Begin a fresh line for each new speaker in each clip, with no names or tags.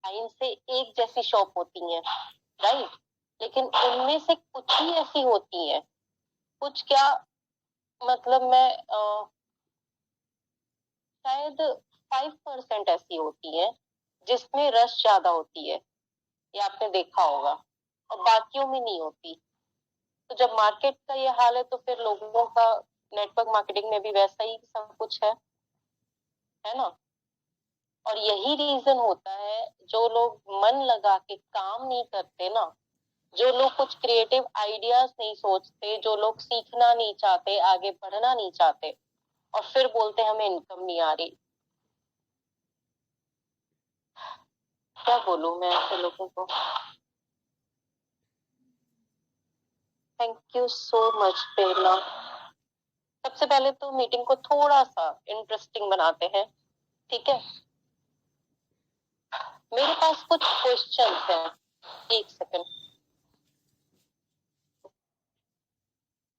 Line से एक जैसी शॉप होती हैं, राइट? लेकिन उनमें से कुछ ही ऐसी होती हैं, कुछ क्या, मतलब मैं शायद 5% ऐसी होती हैं जिसमें रश ज्यादा होती है, ये आपने देखा होगा, और बाकियों में नहीं होती। तो जब मार्केट का ये हाल है तो फिर लोगों का नेटवर्क मार्केटिंग में भी वैसा ही सब कुछ है ना? और यही रीजन होता है, जो लोग मन लगा के काम नहीं करते ना, जो लोग कुछ क्रिएटिव आइडियाज नहीं सोचते, जो लोग सीखना नहीं चाहते, आगे बढ़ना नहीं चाहते, और फिर बोलते हमें इनकम नहीं आ रही। क्या बोलूं मैं ऐसे लोगों को। थैंक यू सो मच प्रेरणा। सबसे पहले तो मीटिंग को थोड़ा सा इंटरेस्टिंग बनाते हैं, ठीक है? मेरे पास कुछ क्वेश्चंस हैं, एक सेकंड,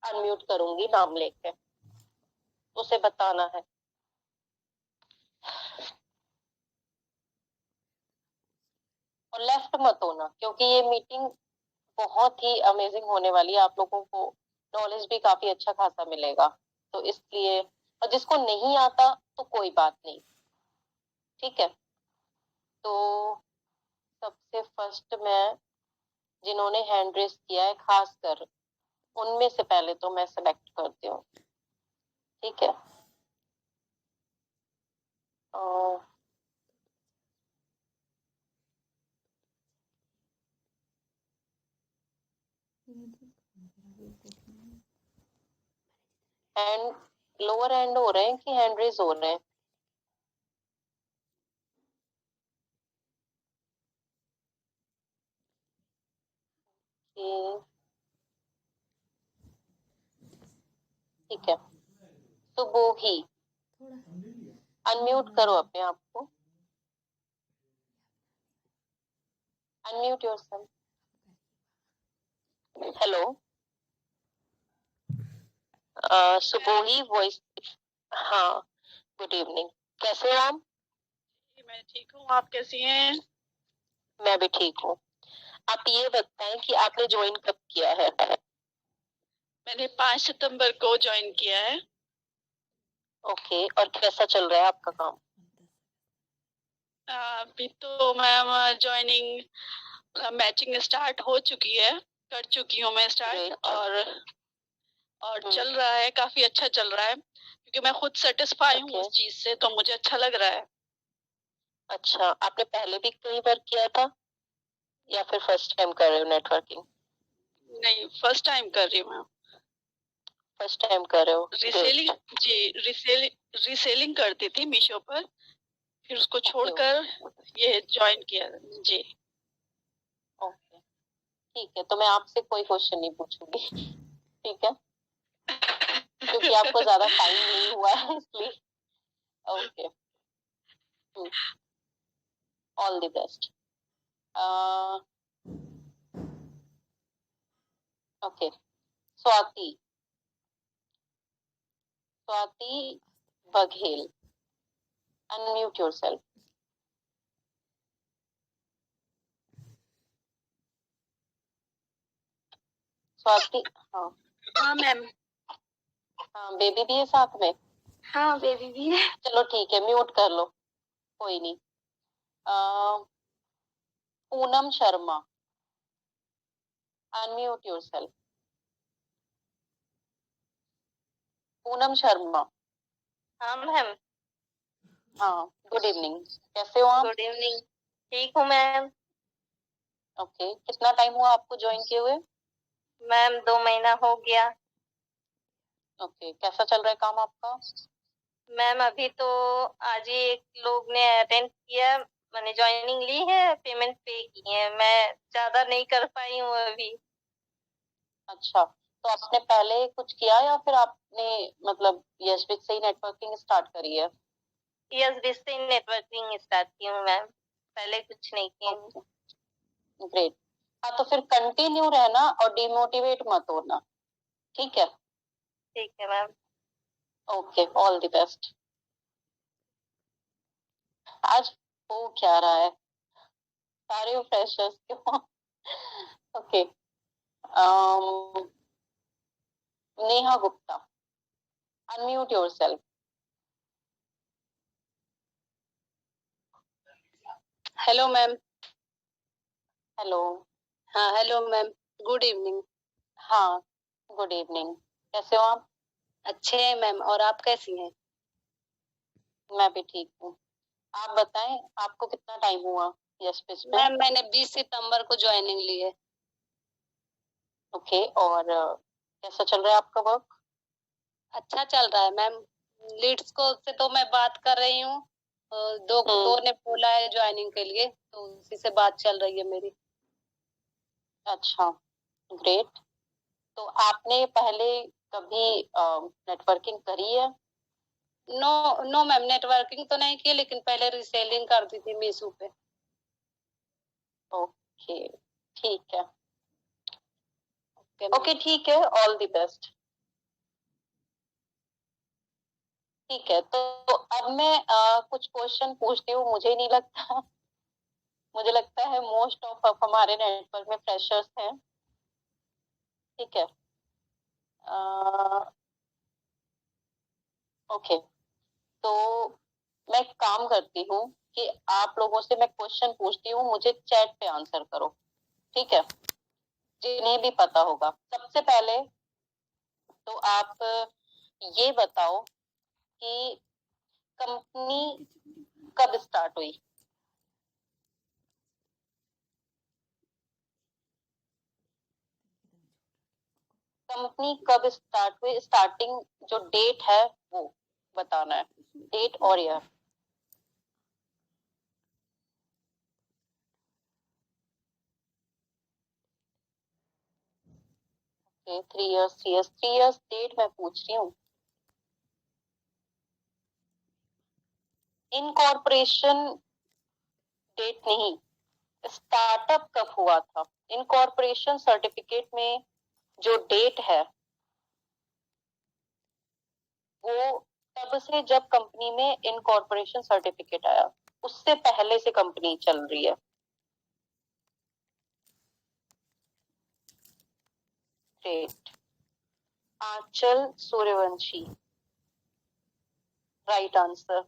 अनम्यूट करूंगी नाम लेके, उसे बताना है। और लेफ्ट मत होना, क्योंकि ये मीटिंग बहुत ही अमेजिंग होने वाली है, आप लोगों को नॉलेज भी काफी अच्छा खासा मिलेगा, तो इसलिए, और जिसको नहीं आता तो कोई बात नहीं, ठीक है? तो सबसे फर्स्ट मैं, जिन्होंने हैंड रेस किया है खासकर, उनमें से पहले तो मैं सेलेक्ट करती हूँ, ठीक है? हैंड लोअर हैंड हो रहे हैं कि हैंड रेस हो रहे हैं? ठीक है, सुबोही, अनम्यूट करो अपने आप को, unmute yourself. Hello, Subohi voice. हाँ, गुड इवनिंग, कैसे हो आप?
मैं ठीक हूँ, आप कैसी हैं?
मैं भी ठीक हूँ। आप ये बताएं कि आपने ज्वाइन कब किया है?
मैंने 5 सितंबर को ज्वाइन किया है।
ओके, और कैसा चल रहा है आपका काम?
अभी तो मैम ज्वाइनिंग मैचिंग स्टार्ट हो चुकी है, कर चुकी हूँ मैं स्टार्ट, और चल रहा है, काफी अच्छा चल रहा है, क्योंकि मैं खुद सेटिस्फाई हूँ उस चीज से, तो मुझे अच्छा लग रहा है।
अच्छा, आपने पहले भी कई बार किया था या फिर फर्स्ट टाइम कर रहे हो नेटवर्किंग?
नहीं, फर्स्ट टाइम कर रही हूँ।
फर्स्ट टाइम कर रहे हो?
रिसेलिंग, जी रिसेलिंग करती थी मीशो पर, फिर उसको छोड़कर ये ज्वाइन किया जी।
ओके, ठीक है, तो मैं आपसे कोई क्वेश्चन नहीं पूछूंगी, ठीक है? क्योंकि आपको ज्यादा टाइम नहीं हुआ है इसलिए। Okay, all the best. Okay, Swati, Swati Baghel, unmute yourself. Swati, हाँ
हाँ मैम।
हाँ, बेबी भी है साथ में?
हाँ, बेबी भी है।
चलो ठीक है, म्यूट कर लो, कोई नहीं। Poonam Sharma, unmute yourself. पूनम शर्मा।
हाँ मैम।
हाँ, गुड इवनिंग, कैसे हो आप?
गुड इवनिंग, ठीक हूँ मैम।
ओके, कितना टाइम हुआ आपको ज्वाइन किए हुए?
मैम 2 महीना हो गया।
ओके, कैसा चल रहा है काम आपका?
मैम अभी तो आज ही एक लोग ने अटेंड किया, मैंने ज्वाइनिंग ली है, पेमेंट पे की है, मैं ज्यादा नहीं कर पाई हूँ अभी।
अच्छा, तो आपने पहले कुछ किया या फिर आपने मतलब यस बिग से ही नेटवर्किंग स्टार्ट करी है?
यस बिग से नेटवर्किंग स्टार्ट की हूँ मैम, पहले कुछ नहीं की हूँ।
ग्रेट। हाँ, तो फिर कंटिन्यू रहना और डिमोटिवेट मत होना, ठीक है?
ठीक है ma'am.
Okay, all the best. आज हो क्या रहा है? सारे फ्रेशर्स क्यों? Okay, Neha Gupta, unmute yourself.
Hello ma'am.
Hello.
हाँ हेलो मैम, गुड इवनिंग।
हाँ, गुड इवनिंग। कैसे हो आप?
अच्छे हैं मैम, और आप कैसी हैं?
मैं भी ठीक हूँ। आप बताएं, आपको कितना टाइम हुआ यस पेज पे?
मैम मैंने 20 सितंबर को ज्वाइनिंग ली है।
ओके, और कैसा चल रहा है आपका वर्क?
अच्छा चल रहा है मैम। लीड्स को से तो मैं बात कर रही हूँ, दो ने बोला है ज्वाइनिंग के लिए, तो उसी से बात चल रही है मेरी।
अच्छा, ग्रेट। तो आपने पहले कभी नेटवर्किंग करी है?
नो नो मैम, नेटवर्किंग तो नहीं की, लेकिन पहले रीसेलिंग करती थी मीशो पे।
ओके, ठीक है। ओके, ठीक है, ऑल द बेस्ट। ठीक है, तो अब मैं कुछ क्वेश्चन पूछती हूँ। मुझे लगता है मोस्ट ऑफ हमारे नेटवर्क में फ्रेशर्स हैं। ठीक है, ओके। तो मैं एक काम करती हूँ कि आप लोगों से मैं क्वेश्चन पूछती हूँ, मुझे चैट पे आंसर करो, ठीक है? जिन्हें भी पता होगा। सबसे पहले तो आप ये बताओ कि कंपनी कब स्टार्ट हुई? कंपनी कब स्टार्ट हुई, स्टार्टिंग जो डेट है वो बताना है, डेट और ईयर। ओके, 3 इयर्स डेट मैं पूछ रही हूँ। इनकॉर्पोरेशन डेट नहीं, स्टार्टअप कब हुआ था। इनकॉर्पोरेशन सर्टिफिकेट में जो डेट है वो तब से जब कंपनी में इनकॉर्पोरेशन सर्टिफिकेट आया, उससे पहले से कंपनी चल रही है। ग्रेट। आंचल सूर्यवंशी, राइट आंसर।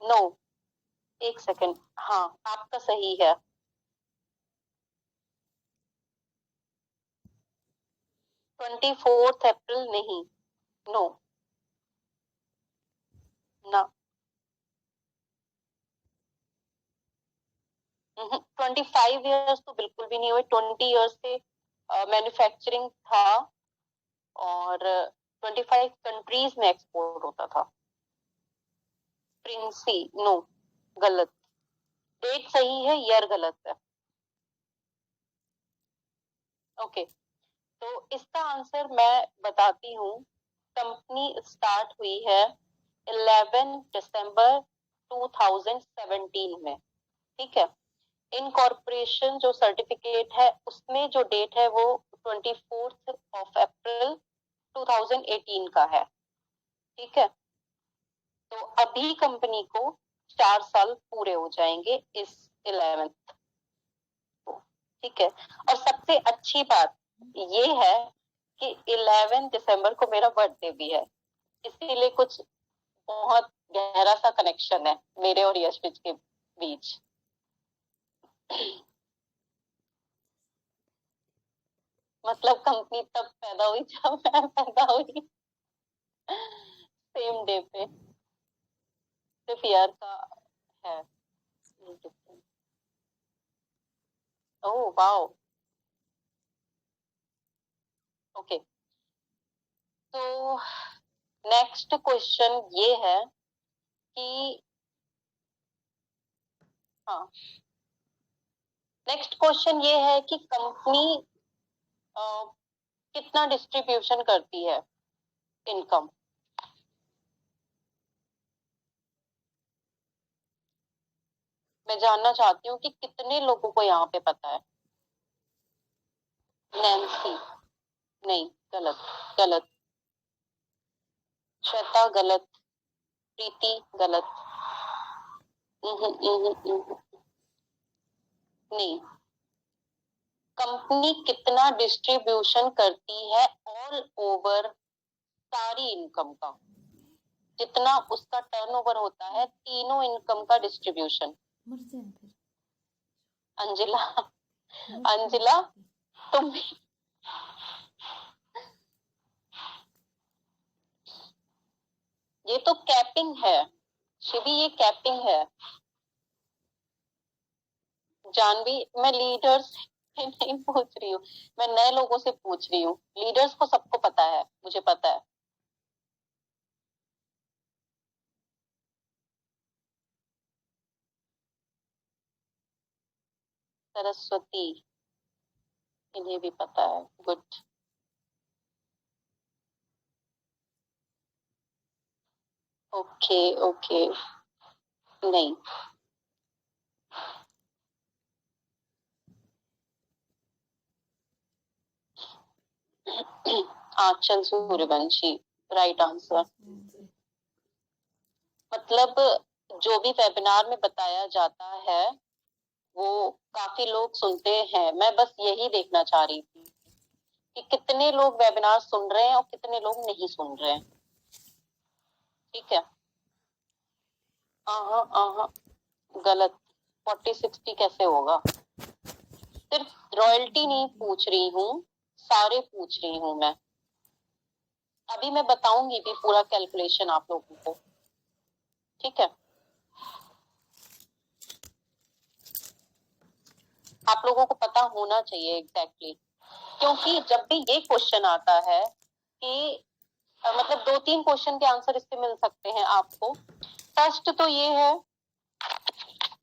नो, एक सेकेंड, हाँ आपका सही है। 24 अप्रैल नहीं, नो ना। 25 इयर्स तो बिल्कुल भी नहीं हुए। 20 इयर्स से मैन्युफैक्चरिंग था और 25 कंट्रीज में एक्सपोर्ट होता था। प्रिंसी, नो, गलत। डेट सही है, ईयर गलत है। ओके, तो इसका आंसर मैं बताती हूँ। कंपनी स्टार्ट हुई है 11 दिसंबर 2017 में, ठीक है? इनकॉर्पोरेशन जो सर्टिफिकेट है उसमें जो डेट है वो 24 अप्रैल 2018 का है, ठीक है? तो अभी कंपनी को 4 साल पूरे हो जाएंगे इस 11th को, ठीक है? और सबसे अच्छी बात ये है कि 11 दिसंबर को मेरा बर्थडे भी है, इसीलिए कुछ बहुत गहरा सा कनेक्शन है मेरे और यशविज के बीच। मतलब कंपनी तब पैदा हुई जब मैं पैदा हुई, सेम डे पे, सिर्फ ईयर का है। Oh wow, okay. तो नेक्स्ट क्वेश्चन ये है कि हाँ, नेक्स्ट क्वेश्चन ये है कि कंपनी कितना डिस्ट्रीब्यूशन करती है इनकम? मैं जानना चाहती हूँ कि कितने लोगों को यहाँ पे पता है। नैन्सी, नहीं, गलत, गलत। श्वेता, गलत। प्रीति, गलत। नहीं, कंपनी कितना डिस्ट्रीब्यूशन करती है ऑल ओवर सारी इनकम का, जितना उसका टर्नओवर होता है तीनों इनकम का डिस्ट्रीब्यूशन। अंजिला, अंजिला तुम ये तो कैपिंग है शिवी, ये कैपिंग है। जानवी, मैं लीडर्स से नहीं पूछ रही हूँ, मैं नए लोगों से पूछ रही हूँ। लीडर्स को सबको पता है, मुझे पता है। सरस्वती, इन्हें भी पता है। गुड। ओके ओके, नहीं आंचल सूर्यवंशी, राइट आंसर। मतलब जो भी वेबिनार में बताया जाता है वो काफी लोग सुनते हैं। मैं बस यही देखना चाह रही थी कि कितने लोग वेबिनार सुन रहे हैं और कितने लोग नहीं सुन रहे हैं। ठीक है, गलत। 40-60 कैसे होगा? सिर्फ रॉयल्टी नहीं पूछ रही हूँ, सारे पूछ रही हूँ मैं। अभी मैं बताऊंगी भी पूरा कैलकुलेशन आप लोगों को। ठीक है, आप लोगों को पता होना चाहिए एग्जैक्टली क्योंकि जब भी ये क्वेश्चन आता है कि मतलब 2-3 क्वेश्चन के आंसर इससे मिल सकते हैं आपको। फर्स्ट तो ये है,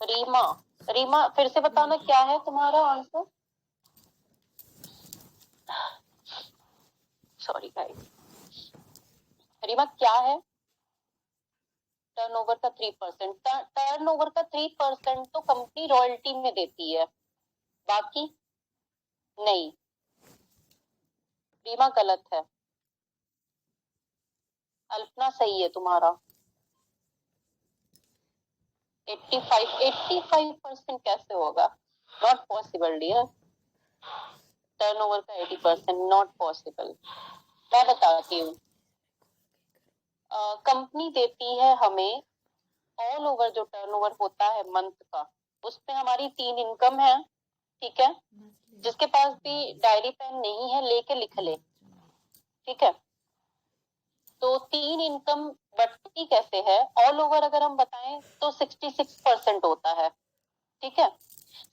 रीमा, रीमा फिर से बताना क्या है तुम्हारा आंसर। सॉरी गाइस, रीमा क्या है? टर्नओवर का 3%। टर्नओवर का 3% तो कंपनी रॉयल्टी में देती है, बाकी नहीं। रीमा गलत है, अल्पना सही है तुम्हारा। 85% कैसे होगा? Not possible dear. टर्नओवर का 80% नॉट पॉसिबल। मैं बताती हूँ, कंपनी देती है हमें ऑल ओवर जो टर्नओवर होता है मंथ का, उसमें हमारी 3 इनकम है। ठीक है, जिसके पास भी डायरी पेन नहीं है लेके लिख ले। ठीक है, तो 3 इनकम बढ़ती कैसे है? ऑल ओवर अगर हम बताएं तो 66% होता है। ठीक है,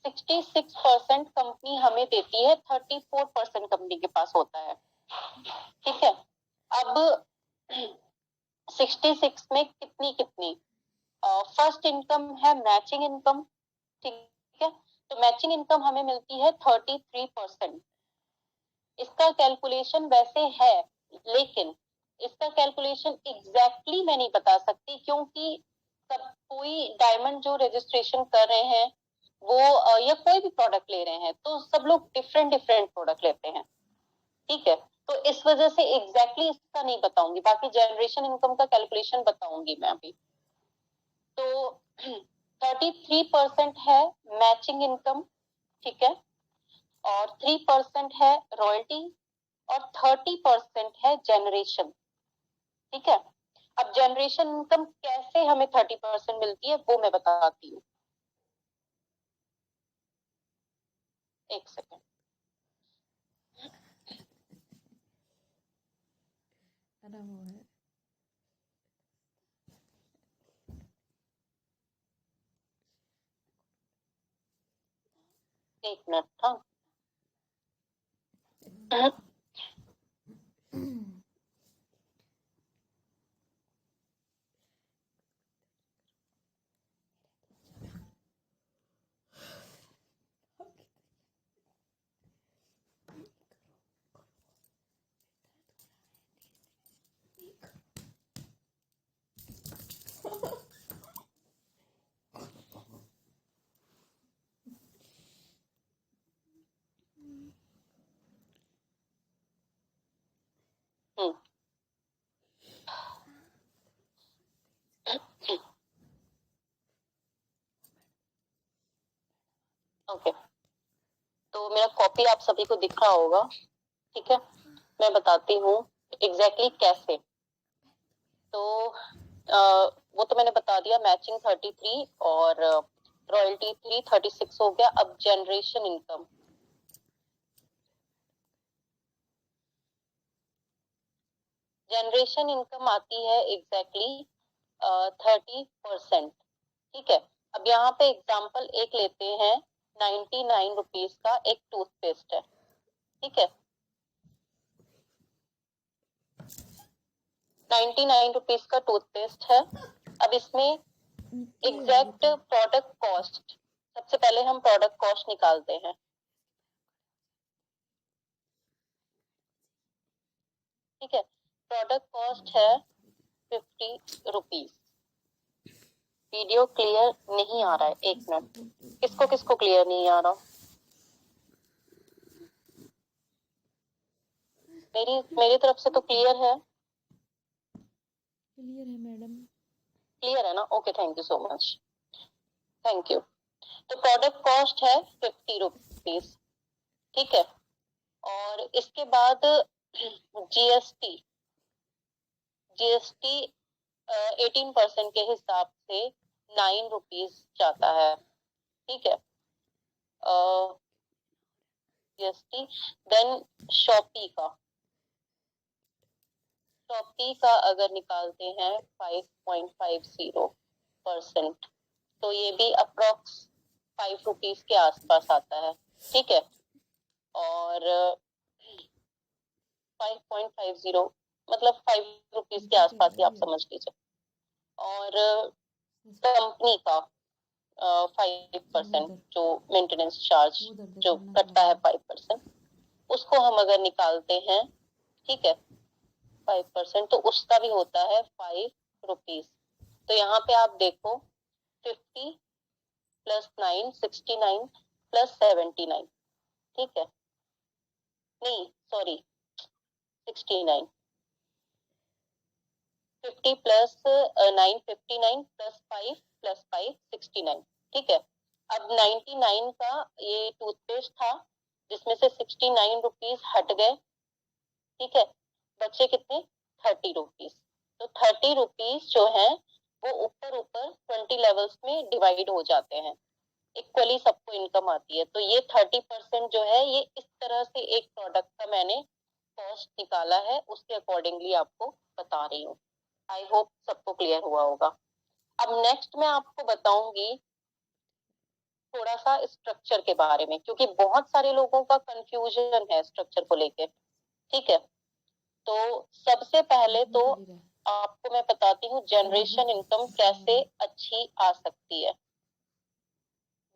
66% कंपनी हमें देती है, 34% कंपनी के पास होता है। ठीक है, अब 66 में कितनी कितनी? फर्स्ट इनकम है मैचिंग इनकम। ठीक है, तो मैचिंग इनकम हमें मिलती है 33%। इसका कैलकुलेशन वैसे है, लेकिन इसका कैलकुलेशन एग्जैक्टली मैं नहीं बता सकती क्योंकि सब कोई डायमंड जो रजिस्ट्रेशन कर रहे हैं वो या कोई भी प्रोडक्ट ले रहे हैं तो सब लोग डिफरेंट डिफरेंट प्रोडक्ट लेते हैं। ठीक है, तो इस वजह से एग्जैक्टली इसका नहीं बताऊंगी, बाकी जनरेशन इनकम का कैलकुलेशन बताऊंगी मैं अभी। तो 33% है मैचिंग इनकम। ठीक है, और 3% है रॉयल्टी और 30% है जनरेशन। ठीक है, अब जनरेशन इनकम कैसे हमें 30% मिलती है वो मैं बताती हूँ। एक सेकेंड। एक मिनट था। ओके तो मेरा कॉपी आप सभी को दिख रहा होगा, ठीक है। मैं बताती हूँ एग्जैक्टली कैसे। तो वो तो मैंने बता दिया, मैचिंग 33 और रॉयल्टी 36 हो गया। अब जनरेशन इनकम, जनरेशन इनकम आती है एग्जैक्टली 30%, ठीक है। अब यहाँ पे एग्जाम्पल एक लेते हैं, 99 रुपीज का एक टूथपेस्ट है, ठीक है। 99 रुपीज का टूथपेस्ट है। अब इसमें एग्जैक्ट प्रोडक्ट कॉस्ट, सबसे पहले हम प्रोडक्ट कॉस्ट निकालते हैं, ठीक है। प्रोडक्ट कॉस्ट है 50 रुपीज। वीडियो क्लियर नहीं आ रहा है, एक मिनट, किसको किसको क्लियर नहीं आ रहा? मेरी तरफ से तो क्लियर है।
क्लियर है मैडम,
क्लियर है ना? Okay, thank you so much, thank you. तो प्रोडक्ट कॉस्ट है 50 रुपीज, ठीक है। और इसके बाद जीएसटी 18% के हिसाब से 9 रुपीज जाता है, ठीक है। जीएसटी देन शॉपी का अगर निकालते हैं 5.50%, तो ये भी अप्रोक्स 5 रुपीज के आसपास आता है, ठीक है। और 5.50 मतलब 5 रुपीज के आसपास ही आप समझ लीजिए। और कंपनी का 5% जो मेंटेनेंस चार्ज जो कटता है 5%, उसको हम अगर निकालते हैं, ठीक है, 5%, तो उसका भी होता है 5 रुपीज। तो यहाँ पे आप देखो 50 प्लस 9 69 प्लस 79, ठीक है, नहीं सॉरी 69, 50 प्लस 9 59 प्लस 5 प्लस 5 69, ठीक है। अब 99 का ये टूथपेस्ट था जिसमें से 69 रुपीज हट गए, ठीक है, बचे कितने? 30 रुपीज। तो 30 रुपीज जो है वो ऊपर 20 लेवल्स में डिवाइड हो जाते हैं, इक्वली सबको इनकम आती है। तो ये 30% जो है ये इस तरह से एक प्रोडक्ट का मैंने कॉस्ट निकाला है, उसके अकॉर्डिंगली आपको बता रही हूँ। आई होप सबको क्लियर हुआ होगा। अब नेक्स्ट मैं आपको बताऊंगी थोड़ा सा स्ट्रक्चर के बारे में, क्योंकि बहुत सारे लोगों का कंफ्यूजन है स्ट्रक्चर को लेके, ठीक है। तो सबसे पहले तो आपको मैं बताती हूँ जनरेशन इनकम कैसे अच्छी आ सकती है।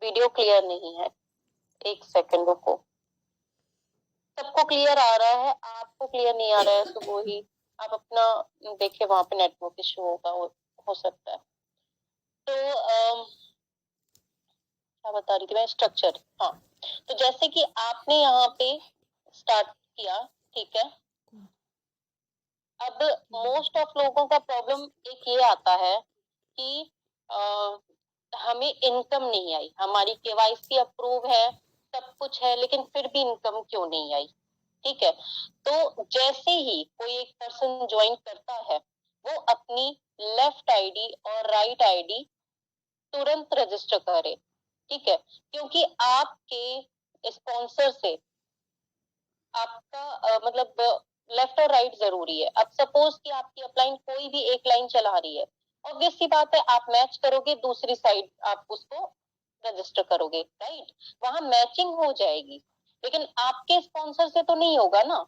वीडियो क्लियर नहीं है, एक सेकंड रुको। सबको क्लियर आ रहा है, आपको क्लियर नहीं आ रहा है, तो वो ही आप अपना देखिए, वहां पे नेटवर्क इशू होगा, हो सकता है। तो क्या बता रही थी मैं? स्ट्रक्चर, हाँ। तो जैसे कि आपने यहाँ पे स्टार्ट किया, ठीक है। अब मोस्ट ऑफ लोगों का प्रॉब्लम एक ये आता है कि हमें इनकम नहीं आई, हमारी केवाईसी अप्रूव है, सब कुछ है, लेकिन फिर भी इनकम क्यों नहीं आई, ठीक है। तो जैसे ही कोई एक पर्सन ज्वाइन करता है, वो अपनी लेफ्ट आईडी और राइट आईडी तुरंत रजिस्टर करे, ठीक है, क्योंकि आपके स्पॉन्सर से आपका मतलब लेफ्ट और राइट जरूरी है। अब सपोज कि आपकी अपलाइन कोई भी एक लाइन चला रही है, ऑब्वियस सी बात है आप मैच करोगे, दूसरी साइड आप उसको रजिस्टर करोगे, राइट, वहां मैचिंग हो जाएगी, लेकिन आपके स्पॉन्सर से तो नहीं होगा ना।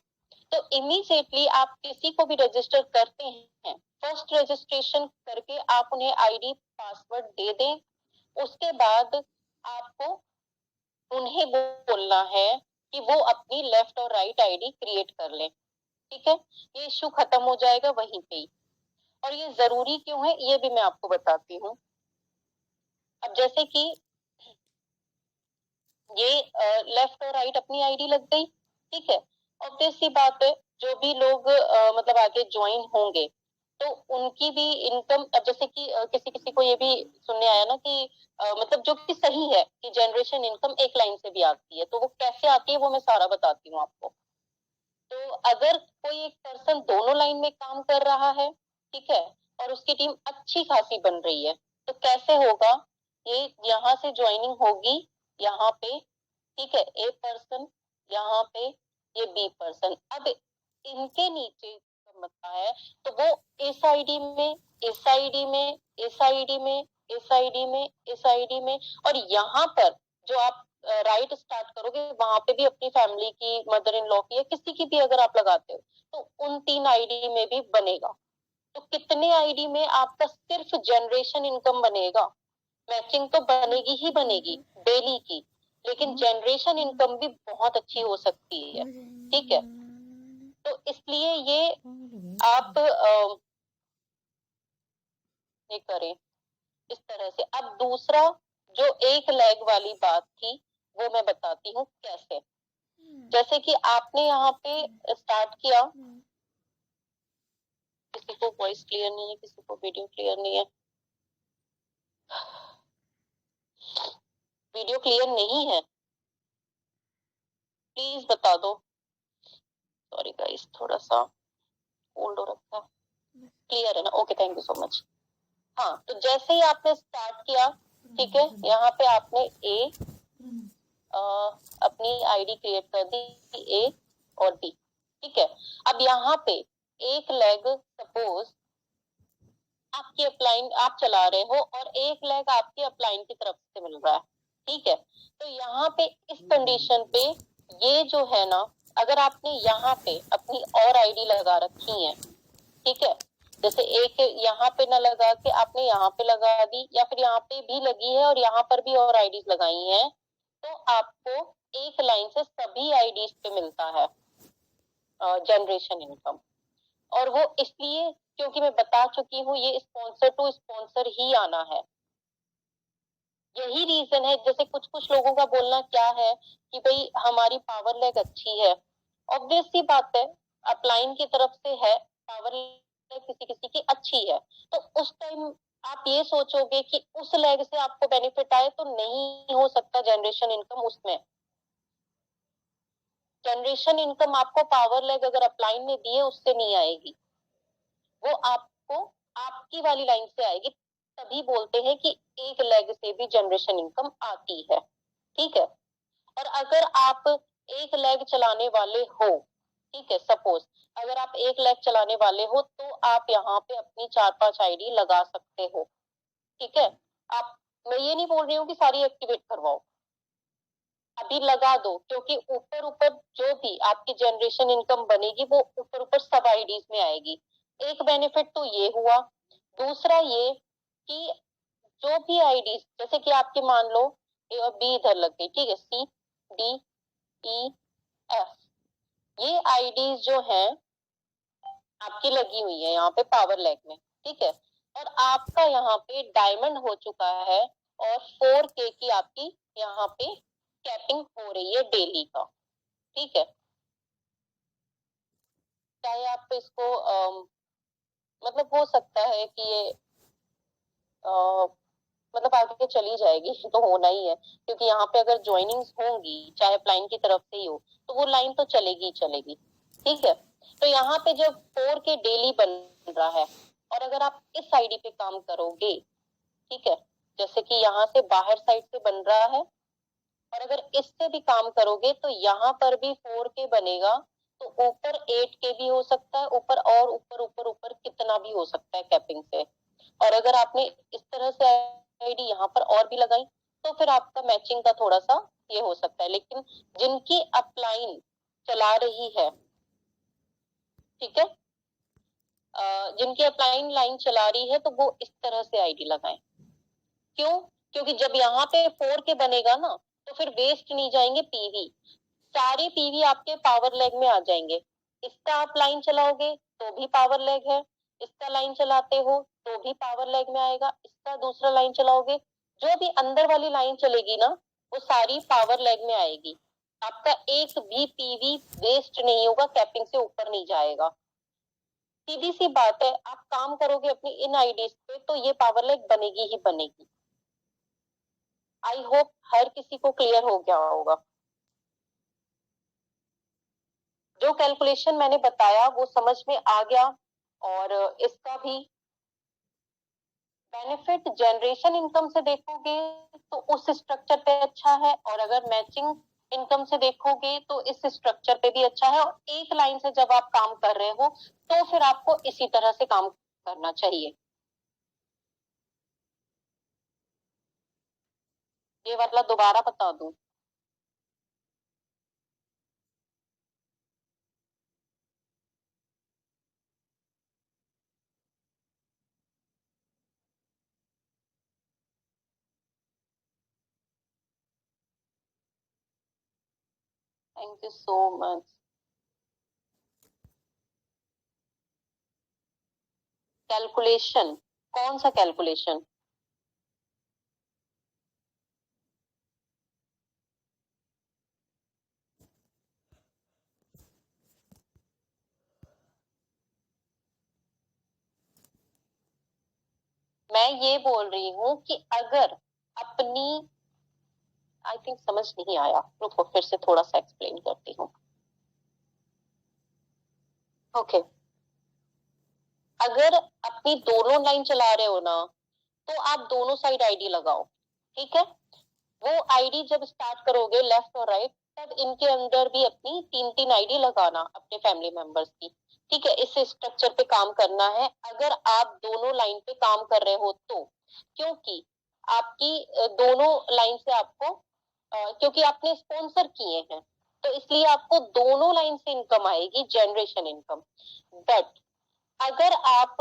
तो इमीडिएटली आप किसी को भी रजिस्टर करते हैं, फर्स्ट रजिस्ट्रेशन करके आप उन्हें आईडी पासवर्ड दे दें, उसके बाद आपको उन्हें बोलना है कि वो अपनी लेफ्ट और राइट आईडी क्रिएट कर ले, ठीक है। ये इशू खत्म हो जाएगा वहीं पे ही। और ये जरूरी क्यों है ये भी मैं आपको बताती हूँ। अब जैसे कि ये लेफ्ट और राइट अपनी आईडी लग गई, ठीक है, ऑब्वियस सी बात है जो भी लोग मतलब आगे ज्वाइन होंगे, तो उनकी भी इनकम, अब जैसे कि किसी किसी को ये भी सुनने आया ना कि मतलब जो कि सही है कि जनरेशन इनकम एक लाइन से भी आती है, तो वो कैसे आती है वो मैं सारा बताती हूँ आपको। तो अगर कोई एक पर्सन दोनों लाइन में काम कर रहा है, ठीक है, और उसकी टीम अच्छी खासी बन रही है, तो कैसे होगा, ये यहाँ से ज्वाइनिंग होगी यहाँ पे, ठीक है, ए पर्सन, यहाँ पे ये बी पर्सन, अब इनके नीचे बनता है तो वो इस आईडी में, इस आईडी में, इस आईडी में, इस आईडी में, इस आईडी में, और यहाँ पर जो आप राइट स्टार्ट करोगे वहां पे भी अपनी फैमिली की, मदर इन लॉ की या किसी की भी अगर आप लगाते हो तो उन 3 आईडी में भी बनेगा। तो कितने आईडी में आपका सिर्फ जनरेशन इनकम बनेगा? मैचिंग तो बनेगी ही बनेगी डेली की, लेकिन जनरेशन इनकम भी बहुत अच्छी हो सकती है, ठीक है। तो इसलिए ये आप ये करें इस तरह से। अब दूसरा जो एक लेग वाली बात थी वो मैं बताती हूँ कैसे। जैसे कि आपने यहाँ पे स्टार्ट किया, किसी को वॉइस क्लियर नहीं है, किसी को वीडियो क्लियर नहीं है, वीडियो क्लियर नहीं है प्लीज बता दो। सॉरी गाइस, थोड़ा सा होल्ड हो रखा है, क्लियर है ना? Okay, thank you so much. हाँ, तो जैसे ही आपने स्टार्ट किया, ठीक है, यहाँ पे आपने अपनी आईडी क्रिएट कर दी, ए और बी, ठीक है। अब यहाँ पे एक लेग सपोज आपकी अपलाइन आप चला रहे हो और एक लेग आपके अपलाइन की तरफ से मिल रहा है, ठीक है। तो यहाँ पे इस कंडीशन पे ये जो है ना, अगर आपने यहाँ पे अपनी और आईडी लगा रखी है, ठीक है, जैसे एक यहाँ पे ना लगा के आपने यहाँ पे लगा दी, या फिर यहाँ पे भी लगी है और यहाँ पर भी और आईडीज लगाई हैं, तो आपको एक लाइन से सभी आईडीज पे मिलता है जनरेशन इनकम। और वो इसलिए क्योंकि मैं बता चुकी हूँ ये स्पॉन्सर टू स्पॉन्सर ही आना है, यही रीजन है। जैसे कुछ कुछ लोगों का बोलना क्या है कि भाई हमारी पावर लेग अच्छी है, ऑब्वियस सी बात है, अपलाइन की तरफ से है, पावर लेग किसी किसी की अच्छी है, तो उस टाइम आप ये सोचोगे कि उस लेग से आपको बेनिफिट आए, तो नहीं हो सकता जनरेशन इनकम उसमें। जनरेशन इनकम आपको पावर लेग अगर अपलाइन में दिए उससे नहीं आएगी, वो आपको आपकी वाली लाइन से आएगी, तभी बोलते हैं कि एक लेग से भी जनरेशन इनकम आती है, ठीक है। और अगर आप एक लेग चलाने वाले हो, ठीक है, सपोज अगर आप एक लेग चलाने वाले हो तो आप यहाँ पे अपनी 4-5 आईडी लगा सकते हो, ठीक है। आप, मैं ये नहीं बोल रही हूँ कि सारी एक्टिवेट करवाओ, अभी लगा दो, क्योंकि ऊपर ऊपर जो भी आपकी जनरेशन इनकम बनेगी वो ऊपर ऊपर सब आईडीज में आएगी। एक बेनिफिट तो ये हुआ, दूसरा ये कि जो भी आईडीज, जैसे कि आपके मान लो ए और बी इधर लग गई, ठीक है, सी डी ई एफ, ये आईडीज जो हैं आपकी लगी हुई है यहाँ पे पावर लेग में, ठीक है, और आपका यहाँ पे डायमंड हो चुका है और 4K की आपकी यहाँ पे कैपिंग हो रही है डेली का, ठीक है। चाहे आप इसको मतलब हो सकता है कि ये मतलब आगे चली जाएगी तो होना ही है, क्योंकि यहाँ पे अगर ज्वाइनिंग्स होंगी चाहे अपलाइन की तरफ से ही हो तो वो लाइन तो चलेगी ही चलेगी, ठीक है। तो यहाँ पे जब 4K डेली बन रहा है और अगर आप इस आईडी पे काम करोगे, ठीक है, जैसे कि यहाँ से बाहर साइड से बन रहा है, और अगर इससे भी काम करोगे तो यहाँ पर भी 4K बनेगा, तो ऊपर 8K भी हो सकता है, ऊपर और ऊपर ऊपर ऊपर कितना भी हो सकता है कैपिंग से। और अगर आपने इस तरह से आईडी यहाँ पर और भी लगाई तो फिर आपका मैचिंग का थोड़ा सा ये हो सकता है, लेकिन जिनकी अपलाइन चला रही है, ठीक है, जिनकी अपलाइन लाइन चला रही है तो वो इस तरह से आईडी लगाएं। क्यों? क्योंकि जब यहाँ पे 4K बनेगा ना तो फिर वेस्ट नहीं जाएंगे पीवी, सारे पीवी आपके पावर लेग में आ जाएंगे। इसका आप लाइन चलाओगे तो भी पावर लेग है, इसका लाइन चलाते हो तो भी पावर लेग में आएगा, इसका दूसरा लाइन चलाओगे, जो भी अंदर वाली लाइन चलेगी ना वो सारी पावर लेग में आएगी। आपका एक भी पीवी वेस्ट नहीं होगा, कैपिंग से ऊपर नहीं जाएगा। सीधी सी बात है, आप काम करोगे अपनी इन आईडीज पे तो ये पावर लेग बनेगी ही बनेगी। आई होप हर किसी को क्लियर हो गया होगा। जो कैलकुलेशन मैंने बताया वो समझ में आ गया, और इसका भी बेनिफिट जनरेशन इनकम से देखोगे तो उस स्ट्रक्चर पे अच्छा है, और अगर मैचिंग इनकम से देखोगे तो इस स्ट्रक्चर पे भी अच्छा है। और एक लाइन से जब आप काम कर रहे हो तो फिर आपको इसी तरह से काम करना चाहिए। ये वाला दोबारा बता दूं? Thank you so much. Calculation, कौन सा कैलकुलेशन? मैं ये बोल रही हूँ कि अगर अपनी, आई थिंक समझ नहीं आया, रुको फिर से थोड़ा सा एक्सप्लेन करती हूँ। ओके, अगर अपनी दोनों लाइन चला रहे हो ना तो आप दोनों साइड आईडी लगाओ, ठीक है। वो आईडी जब स्टार्ट करोगे लेफ्ट और राइट, तब इनके अंदर भी अपनी 3-3 आईडी लगाना अपने फैमिली मेंबर्स की, ठीक है। इस स्ट्रक्चर पे काम करना है अगर आप दोनों लाइन पे काम कर रहे हो तो, क्योंकि आपकी दोनों लाइन से आपको क्योंकि आपने स्पॉन्सर किए हैं तो इसलिए आपको दोनों लाइन से इनकम आएगी, जनरेशन इनकम। बट अगर आप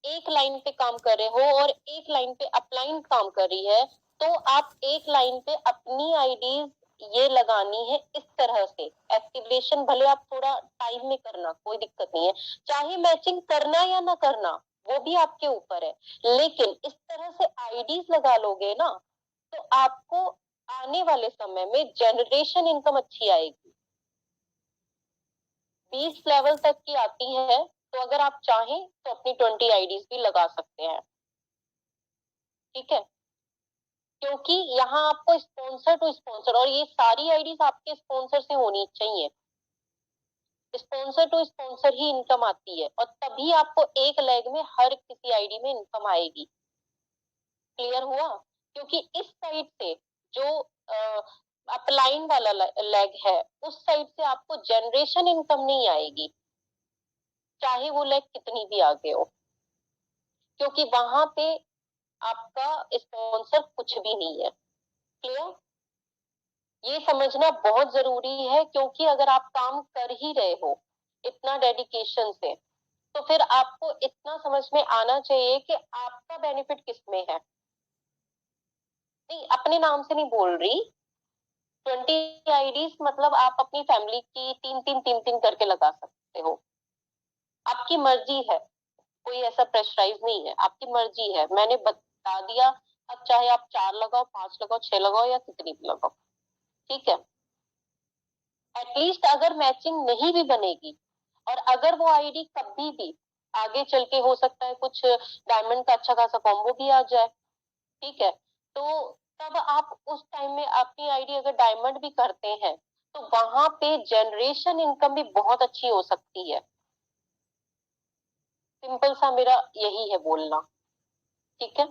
एक लाइन पे काम कर रहे हो और एक लाइन पे अपलाइन काम कर रही है, तो आप एक लाइन पे अपनी आईडीज ये लगानी है इस तरह से। एक्टिवेशन भले आप थोड़ा टाइम में करना, कोई दिक्कत नहीं है, चाहे मैचिंग करना या ना करना वो भी आपके ऊपर है, लेकिन इस तरह से आईडीज लगा लोगे ना तो आपको आने वाले समय में जनरेशन इनकम अच्छी आएगी। 20 लेवल तक की आती है, तो अगर आप चाहें तो अपनी 20 आईडीज भी लगा सकते हैं, ठीक है। क्योंकि यहाँ आपको स्पॉन्सर टू स्पॉन्सर, और ये सारी आईडीज आपके स्पॉन्सर से होनी चाहिए, स्पॉन्सर टू स्पॉन्सर ही इनकम आती है, और तभी आपको एक लेग में हर किसी आईडी में इनकम आएगी। क्लियर हुआ? क्योंकि इस साइड से जो अपलाइन वाला लेग है उस साइड से आपको जनरेशन इनकम नहीं आएगी, चाहे वो लेग कितनी भी आगे हो, क्योंकि वहां पे आपका स्पॉन्सर कुछ भी नहीं है। क्लियर? ये समझना बहुत जरूरी है, क्योंकि अगर आप काम कर ही रहे हो इतना डेडिकेशन से तो फिर आपको इतना समझ में आना चाहिए कि आपका बेनिफिट किस में है। नहीं, अपने नाम से नहीं बोल रही, 20 आईडीज मतलब आप अपनी फैमिली की 3-3 करके लगा सकते हो। आपकी मर्जी है, कोई ऐसा प्रेशराइज नहीं है, आपकी मर्जी है, मैंने बता दिया। अब चाहे आप 4 लगाओ, 5 लगाओ, 6 लगाओ या कितनी भी लगाओ, ठीक है। एटलीस्ट अगर मैचिंग नहीं भी बनेगी और अगर वो आईडी कभी भी आगे चल के हो सकता है कुछ डायमंड का अच्छा खासा कॉम्बो भी आ जाए, ठीक है, तो तब आप उस टाइम में अपनी आईडी अगर डायमंड भी करते हैं तो वहां पे जनरेशन इनकम भी बहुत अच्छी हो सकती है। सिंपल सा मेरा यही है बोलना, ठीक है।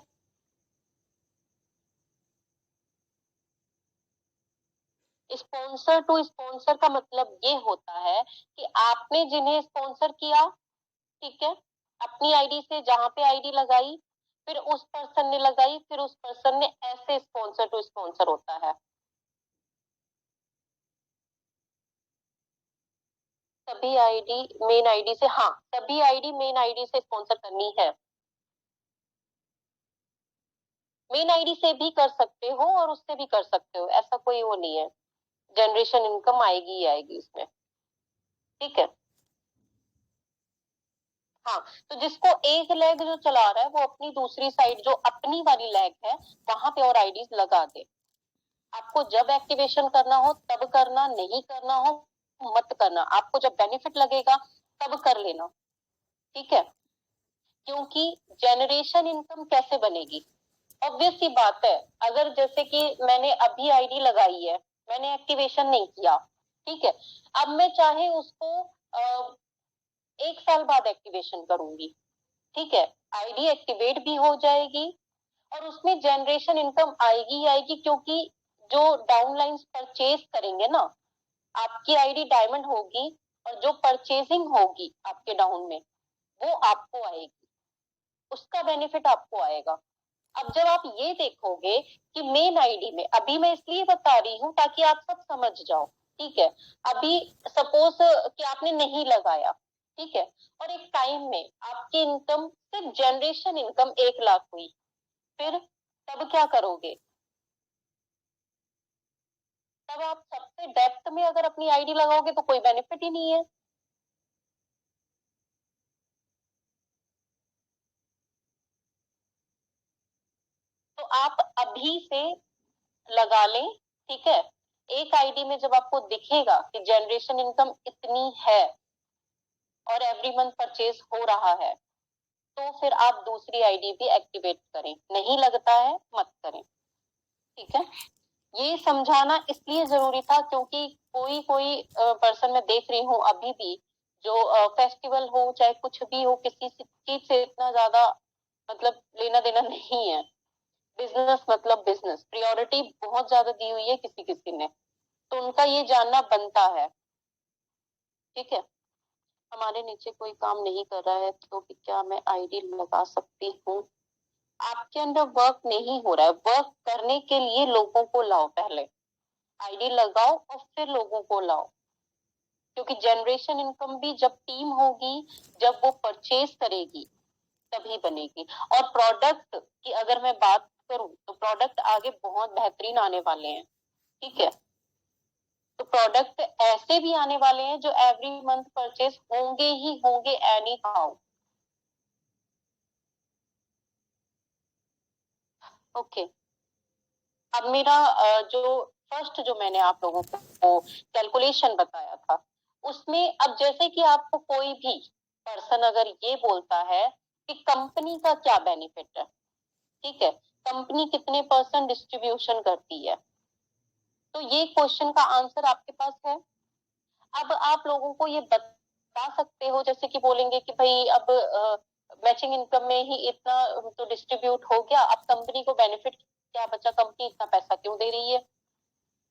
स्पॉन्सर टू स्पॉन्सर का मतलब ये होता है कि आपने जिन्हें स्पॉन्सर किया, ठीक है, अपनी आईडी से जहां पे आईडी लगाई, फिर उस पर्सन ने लगाई, फिर उस पर्सन ने, ऐसे स्पॉन्सर टू स्पॉन्सर होता है। सभी आईडी मेन आईडी से, हाँ, सभी आईडी मेन आईडी से स्पॉन्सर करनी है। मेन आईडी से भी कर सकते हो और उससे भी कर सकते हो, ऐसा कोई वो नहीं है, जनरेशन इनकम आएगी ही आएगी इसमें, ठीक है। हाँ, तो जिसको एक लेग जो चला रहा है वो अपनी दूसरी साइड जो अपनी वाली लेग है वहां पे और आईडीज लगा दे। आपको जब एक्टिवेशन करना हो तब करना, नहीं करना हो मत करना, आपको जब बेनिफिट लगेगा तब कर लेना, ठीक है, क्योंकि जनरेशन इनकम कैसे बनेगी? ऑब्वियस सी बात है, अगर जैसे कि मैंने अभी आईडी लगाई है, मैंने एक्टिवेशन नहीं किया, ठीक है, अब मैं चाहे उसको 1 साल बाद एक्टिवेशन करूंगी, ठीक है, आईडी एक्टिवेट भी हो जाएगी और उसमें जनरेशन इनकम आएगी ही आएगी, क्योंकि जो डाउनलाइंस परचेज करेंगे ना, आपकी आईडी डायमंड होगी और जो परचेजिंग होगी आपके डाउन में वो आपको आएगी, उसका बेनिफिट आपको आएगा। अब जब आप ये देखोगे कि मेन आईडी में, अभी मैं इसलिए बता रही हूँ ताकि आप सब समझ जाओ, ठीक है, अभी सपोज कि आपने नहीं लगाया, ठीक है, और एक टाइम में आपकी इनकम सिर्फ जनरेशन इनकम 1 लाख हुई, फिर तब क्या करोगे? तब आप सबसे डेप्थ में अगर अपनी आईडी लगाओगे तो कोई बेनिफिट ही नहीं है। तो आप अभी से लगा लें, ठीक है, एक आईडी में जब आपको दिखेगा कि जनरेशन इनकम इतनी है और एवरी मंथ परचेज हो रहा है, तो फिर आप दूसरी आईडी भी एक्टिवेट करें, नहीं लगता है मत करें, ठीक है। ये समझाना इसलिए जरूरी था क्योंकि कोई कोई पर्सन मैं देख रही हूँ अभी भी जो फेस्टिवल हो चाहे कुछ भी हो, किसी चीज से इतना ज्यादा मतलब लेना देना नहीं है। बिजनेस मतलब बिजनेस, प्रायोरिटी बहुत ज्यादा दी हुई है किसी किसी ने, तो उनका ये जानना बनता है, ठीक है। हमारे नीचे कोई काम नहीं कर रहा है तो क्या मैं आईडी लगा सकती हूँ? आपके अंदर वर्क नहीं हो रहा है, वर्क करने के लिए लोगों को लाओ, पहले आईडी लगाओ और फिर लोगों को लाओ, क्योंकि जनरेशन इनकम भी जब टीम होगी, जब वो परचेज करेगी तभी बनेगी। और प्रोडक्ट की अगर मैं बात करूं तो प्रोडक्ट आगे बहुत बेहतरीन आने वाले हैं, ठीक है। तो प्रोडक्ट ऐसे भी आने वाले हैं जो एवरी मंथ परचेज होंगे ही होंगे एनी हाउ। ओके, अब मेरा जो फर्स्ट जो मैंने आप लोगों को कैलकुलेशन बताया था, उसमें अब जैसे कि आपको कोई भी पर्सन अगर ये बोलता है कि कंपनी का क्या बेनिफिट है, ठीक है, कंपनी कितने % डिस्ट्रीब्यूशन करती है, तो ये क्वेश्चन का आंसर आपके पास है। अब आप लोगों को ये बता सकते हो, जैसे कि बोलेंगे कि भाई अब मैचिंग इनकम में ही इतना तो डिस्ट्रीब्यूट हो गया, अब कंपनी को बेनिफिट क्या बचा, कंपनी इतना पैसा क्यों दे रही है?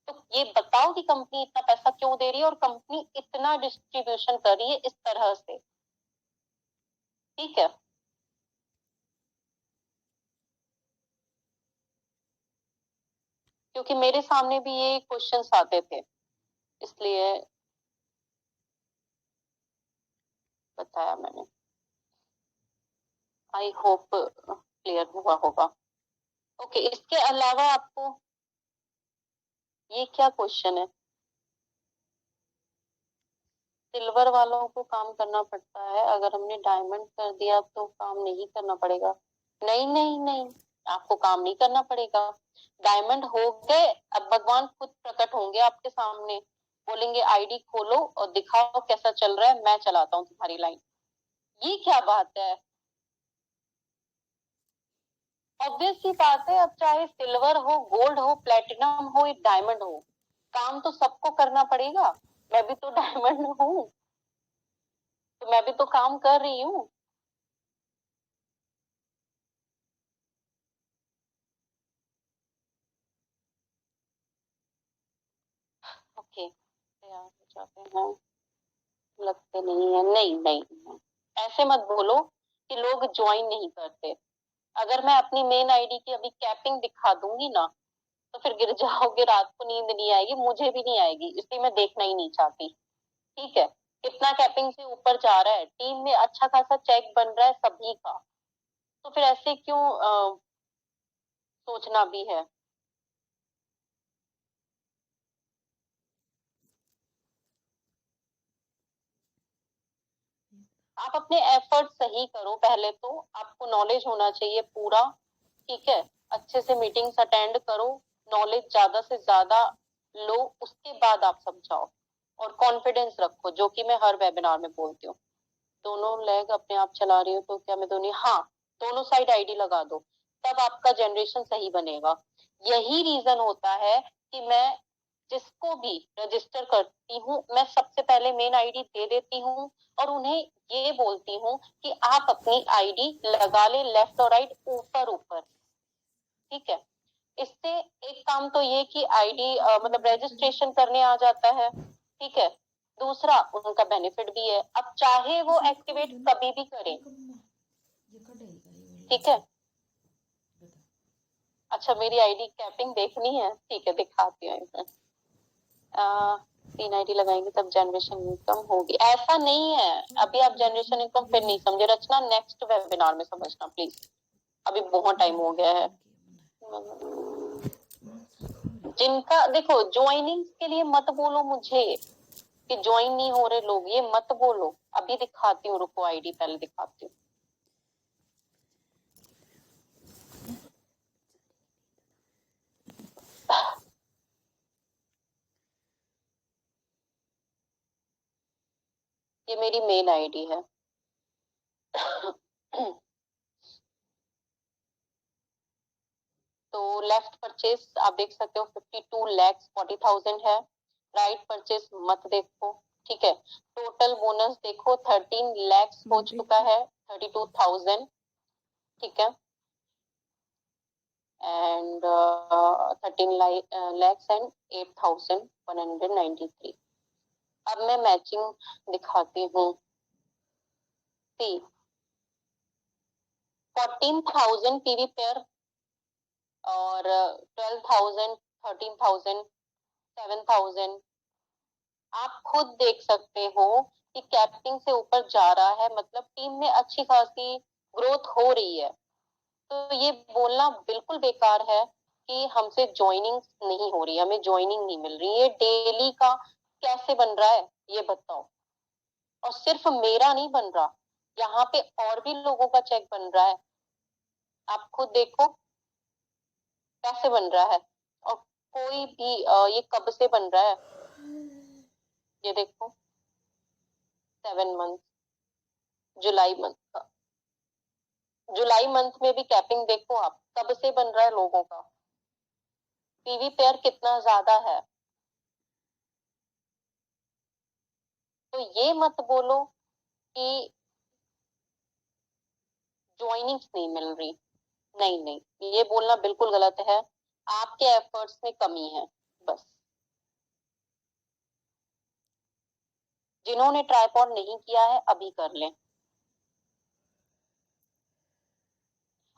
तो ये बताओ कि कंपनी इतना पैसा क्यों दे रही है और कंपनी इतना डिस्ट्रीब्यूशन कर रही है इस तरह से, ठीक है। क्योंकि मेरे सामने भी ये क्वेश्चंस आते थे, इसलिए बताया मैंने। आई होप क्लियर हुआ होगा। ओके, इसके अलावा आपको ये क्या क्वेश्चन है? सिल्वर वालों को काम करना पड़ता है, अगर हमने डायमंड कर दिया तो काम नहीं करना पड़ेगा? नहीं नहीं नहीं, आपको काम नहीं करना पड़ेगा। डायमंड हो गए, अब भगवान खुद प्रकट होंगे आपके सामने, बोलेंगे आईडी खोलो और दिखाओ कैसा चल रहा है, मैं चलाता हूँ तुम्हारी लाइन। ये क्या बात है? ऑब्वियस सी बात है, अब चाहे सिल्वर हो, गोल्ड हो, प्लेटिनम हो या डायमंड हो, काम तो सबको करना पड़ेगा। मैं भी तो डायमंड हूँ, तो मैं भी तो काम कर रही हूँ। ओके, तैयार हो जाते हैं, लगते नहीं है, नहीं नहीं नहीं। ऐसे मत बोलो कि लोग ज्वाइन नहीं करते। अगर मैं अपनी मेन आईडी की अभी कैपिंग दिखा दूंगी ना, तो फिर गिर जाओगे, रात को नींद नहीं आएगी, मुझे भी नहीं आएगी, इसलिए मैं देखना ही नहीं चाहती, ठीक है। कितना कैपिंग से ऊपर जा रहा है, टीम में अच्छा खासा चेक बन रहा है सभी का, तो फिर ऐसे क्यों सोचना भी है। आप अपने एफर्ट सही करो, पहले तो आपको नॉलेज होना चाहिए पूरा, ठीक है। अच्छे से मीटिंग्स अटेंड करो, नॉलेज ज्यादा से ज्यादा लो, उसके बाद आप समझाओ और कॉन्फिडेंस रखो, जो कि मैं हर वेबिनार में बोलती हूँ। दोनों लेग अपने आप चला रही हूँ तो क्या मैं दोनों साइड आईडी लगा दो, तब आपका जनरेशन सही बनेगा। यही रीजन होता है कि मैं जिसको भी रजिस्टर करती हूँ, मैं सबसे पहले मेन आईडी दे देती हूँ और उन्हें ये बोलती हूँ कि आप अपनी आईडी लगा ले, लेफ्ट और राइट, ऊपर ऊपर। ठीक है, इससे एक काम तो ये कि आईडी मतलब रजिस्ट्रेशन करने आ जाता है। ठीक है, दूसरा उनका बेनिफिट भी है, अब चाहे वो एक्टिवेट कभी भी करें। ठीक है, अच्छा मेरी आईडी कैपिंग देखनी है, ठीक है दिखाती हूँ। 3 आईडी लगाएंगे तब जनरेशन इनकम होगी, ऐसा नहीं है। अभी आप जनरेशन इनकम फिर नहीं समझे रचना, नेक्स्ट वेबिनार में समझना प्लीज, अभी बहुत टाइम हो गया है। जिनका देखो ज्वाइनिंग के लिए मत बोलो मुझे कि ज्वाइन नहीं हो रहे लोग, ये मत बोलो, अभी दिखाती हूँ, रुको आईडी पहले दिखाती हूँ। ये मेरी मेन आईडी है। तो लेफ्ट परचेस आप देख सकते हो 52,40,000 है। राइट परचेस मत देखो, ठीक है। टोटल बोनस देखो 13 लाख हो चुका है, 32,000, ठीक है। And 13 lakhs and 8,193। अब मैं मैचिंग दिखाती हूँ। 14,000 पीवी पेयर और 12,000, 13,000, 7,000। आप खुद देख सकते हो कि कैपिंग से ऊपर जा रहा है, मतलब टीम में अच्छी खासी ग्रोथ हो रही है। तो ये बोलना बिल्कुल बेकार है कि हमसे ज्वाइनिंग नहीं हो रही है, हमें ज्वाइनिंग नहीं मिल रही है। डेली का कैसे बन रहा है ये बताओ। और सिर्फ मेरा नहीं बन रहा, यहाँ पे और भी लोगों का चेक बन रहा है, आप खुद देखो कैसे बन रहा है। और कोई भी ये कब से बन रहा है, ये देखो 7 मंथ, जुलाई मंथ का, जुलाई मंथ में भी कैपिंग देखो आप, कब से बन रहा है लोगों का, पीवी पेयर कितना ज्यादा है। तो ये मत बोलो कि ज्वाइनिंग्स नहीं मिल रही, नहीं नहीं, ये बोलना बिल्कुल गलत है। आपके एफर्ट्स में कमी है बस। जिन्होंने ट्राइपॉड नहीं किया है अभी कर लें।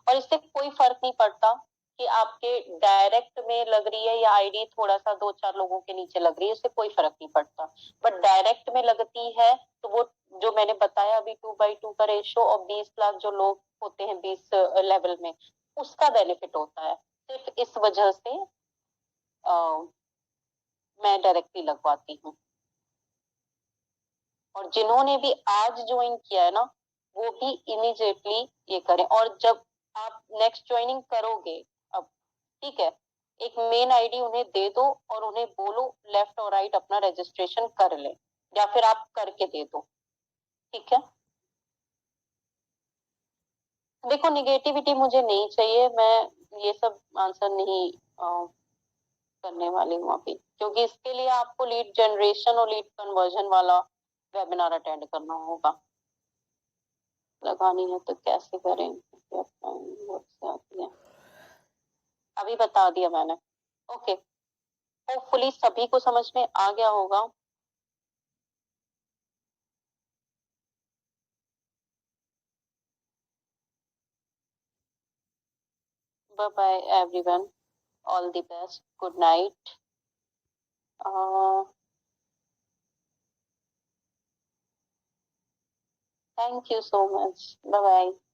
और इससे कोई फर्क नहीं पड़ता कि आपके डायरेक्ट में लग रही है या आईडी थोड़ा सा 2-4 लोगों के नीचे लग रही है, इससे कोई फर्क नहीं पड़ता। बट डायरेक्ट में लगती है तो वो जो मैंने बताया अभी 2/2 का रेशो और 20 लाख जो लोग होते हैं 20 लेवल में, उसका बेनिफिट होता है। सिर्फ इस वजह से मैं डायरेक्टली लगवाती हूँ। और जिन्होंने भी आज ज्वाइन किया है ना, वो भी इमीडिएटली ये करें। और जब आप नेक्स्ट ज्वाइनिंग करोगे अब, ठीक है, एक मेन आईडी उन्हें दे दो और उन्हें बोलो लेफ्ट और राइट अपना रजिस्ट्रेशन कर ले, या फिर आप करके दे दो, ठीक है। देखो निगेटिविटी मुझे नहीं चाहिए, मैं ये सब आंसर नहीं करने वाली हूँ अभी, क्योंकि इसके लिए आपको लीड जनरेशन और लीड कन्वर्जन वाला वेबिनार अटेंड करना होगा। लगानी है तो कैसे करें, अभी बता दिया मैंने। ओके, होपफुली सभी को समझ में आ गया होगा। Bye bye everyone, all the best, good night. Thank you so much, bye bye.